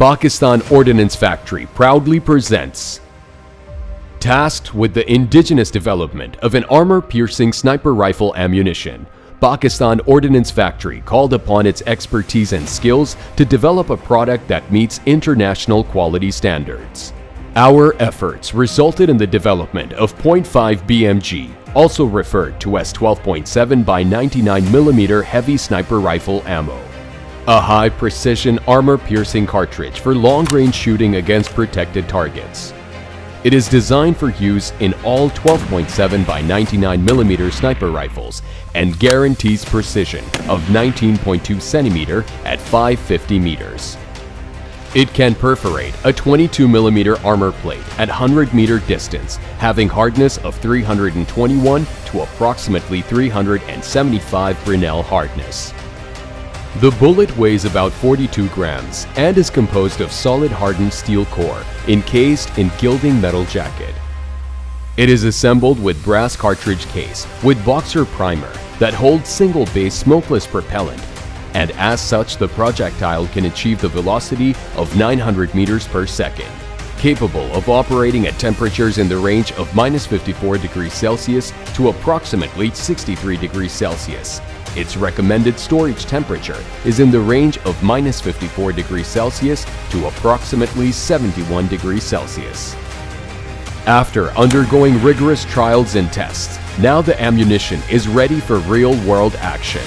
Pakistan Ordnance Factory proudly presents. Tasked with the indigenous development of an armor-piercing sniper rifle ammunition, Pakistan Ordnance Factory called upon its expertise and skills to develop a product that meets international quality standards. Our efforts resulted in the development of .5 BMG, also referred to as 12.7 by 99mm heavy sniper rifle ammo. A high-precision armor-piercing cartridge for long-range shooting against protected targets. It is designed for use in all 12.7 by 99mm sniper rifles and guarantees precision of 19.2 cm at 550 meters. It can perforate a 22mm armor plate at 100-meter distance, having hardness of 321 to approximately 375 Fresnel hardness. The bullet weighs about 42 grams and is composed of solid hardened steel core encased in gilding metal jacket. It is assembled with brass cartridge case with boxer primer that holds single-base smokeless propellant, and as such the projectile can achieve the velocity of 900 meters per second, capable of operating at temperatures in the range of -54 degrees Celsius to approximately 63 degrees Celsius. Its recommended storage temperature is in the range of -54 degrees Celsius to approximately 71 degrees Celsius. After undergoing rigorous trials and tests, now the ammunition is ready for real-world action.